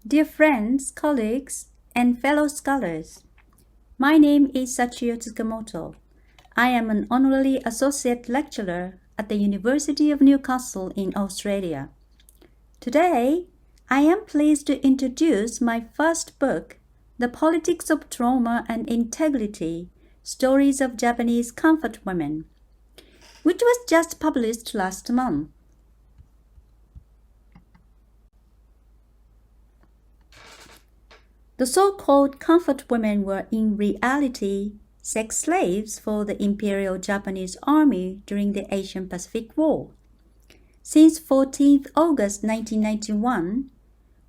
Dear friends, colleagues, and fellow scholars, my name is Sachiyo Tsukamoto. I am an honorary associate lecturer at the University of Newcastle in Australia. Today, I am pleased to introduce my first book, The Politics of Trauma and Integrity, Stories of Japanese Comfort Women, which was just published last month. The so-called comfort women were in reality sex slaves for the Imperial Japanese Army during the Asian Pacific War. Since 14th August 1991,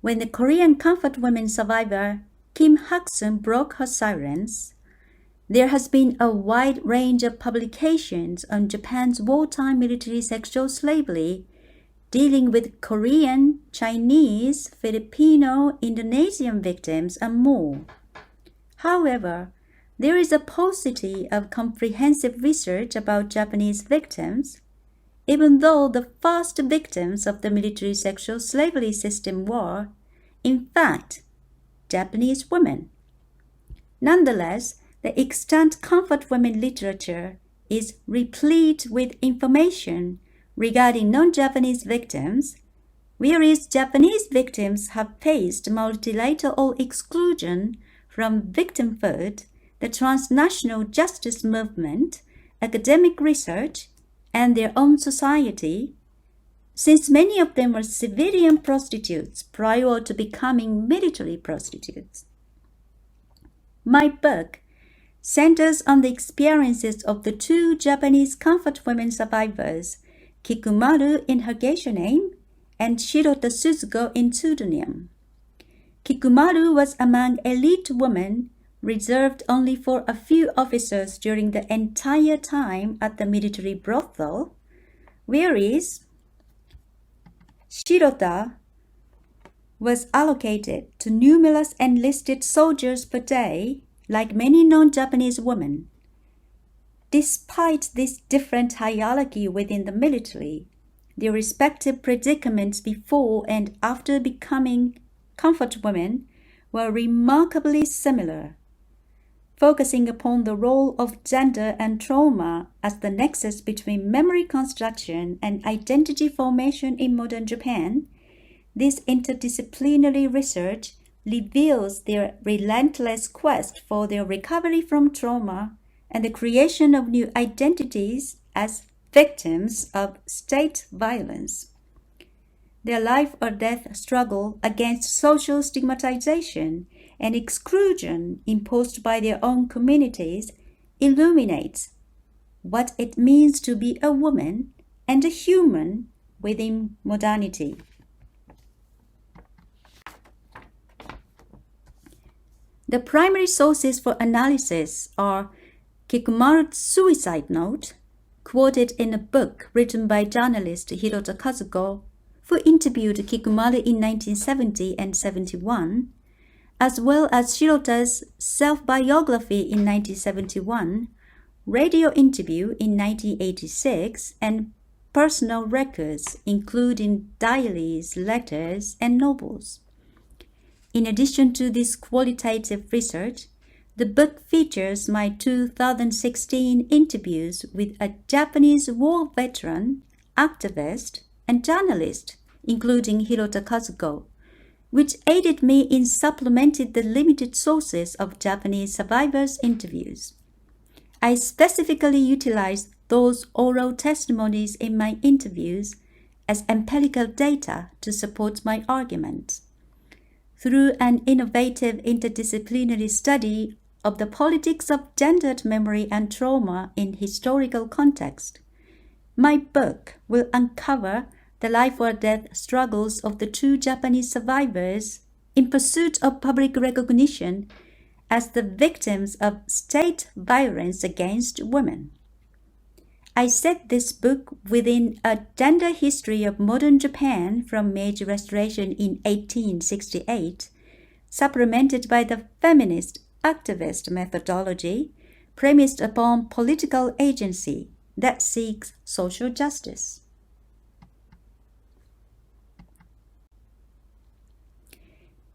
when the Korean comfort women survivor Kim Hak-sun broke her silence, there has been a wide range of publications on Japan's wartime military sexual slavery, dealing with Korean, Chinese, Filipino, Indonesian victims, and more. However, there is a paucity of comprehensive research about Japanese victims, even though the first victims of the military sexual slavery system were, in fact, Japanese women. Nonetheless, the extant comfort women literature is replete with information regarding non-Japanese victims, whereas Japanese victims have faced multilateral exclusion from victimhood, the transnational justice movement, academic research, and their own society, since many of them were civilian prostitutes prior to becoming military prostitutes. My book centers on the experiences of the two Japanese comfort women survivors, Kikumaru in her geisha name and Shirota Suzuko in pseudonym. Kikumaru was among elite women reserved only for a few officers during the entire time at the military brothel, whereas Shirota was allocated to numerous enlisted soldiers per day, like many non-Japanese women. Despite this different hierarchy within the military, their respective predicaments before and after becoming comfort women were remarkably similar, focusing upon the role of gender and trauma as the nexus between memory construction and identity formation in modern Japan. This interdisciplinary research reveals their relentless quest for their recovery from trauma and the creation of new identities as victims of state violence. Their life or death struggle against social stigmatization and exclusion imposed by their own communities illuminates what it means to be a woman and a human within modernity. The primary sources for analysis are Kikumaru's suicide note, quoted in a book written by journalist Hirota Kazuko, who interviewed Kikumaru in 1970 and 71, as well as Shirota's self-biography in 1971, radio interview in 1986, and personal records including diaries, letters, and novels. In addition to this qualitative research, the book features my 2016 interviews with a Japanese war veteran, activist, and journalist, including Hirota Kazuko, which aided me in supplementing the limited sources of Japanese survivors' interviews. I specifically utilized those oral testimonies in my interviews as empirical data to support my arguments. Through an innovative interdisciplinary study of the politics of gendered memory and trauma in historical context, my book will uncover the life or death struggles of the two Japanese survivors in pursuit of public recognition as the victims of state violence against women. I set this book within a gender history of modern Japan from Meiji Restoration in 1868, supplemented by the feminist activist methodology premised upon political agency that seeks social justice.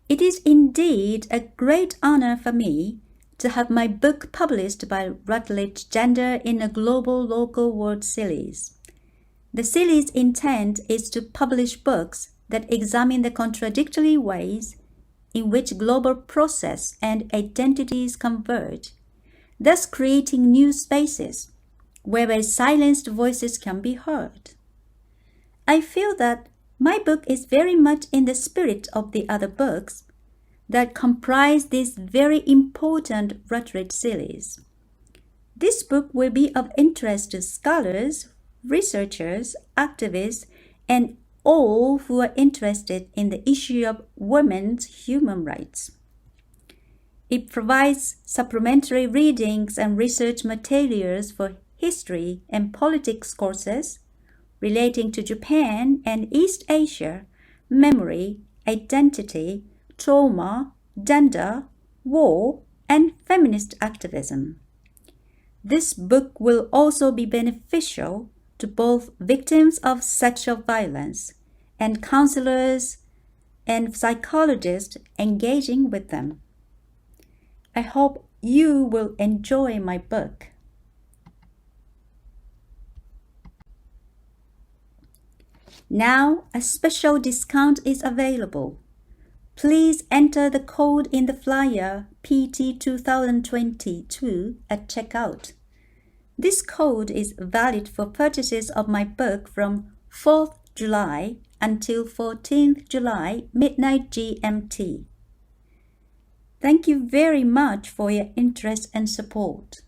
It is indeed a great honor for me to have my book published by Routledge Gender in a Global Local World series. The series' intent is to publish books that examine the contradictory ways in which global process and identities converge, thus creating new spaces where silenced voices can be heard. I feel that my book is very much in the spirit of the other books that comprise this very important Routledge series. This book will be of interest to scholars, researchers, activists, and all who are interested in the issue of women's human rights. It provides supplementary readings and research materials for history and politics courses relating to Japan and East Asia, memory, identity, trauma, gender, war, and feminist activism. This book will also be beneficial to both victims of sexual violence and counselors and psychologists engaging with them. I hope you will enjoy my book. Now, a special discount is available. Please enter the code in the flyer PT2022 at checkout. This code is valid for purchases of my book from 4th July until 14th July, midnight GMT. Thank you very much for your interest and support.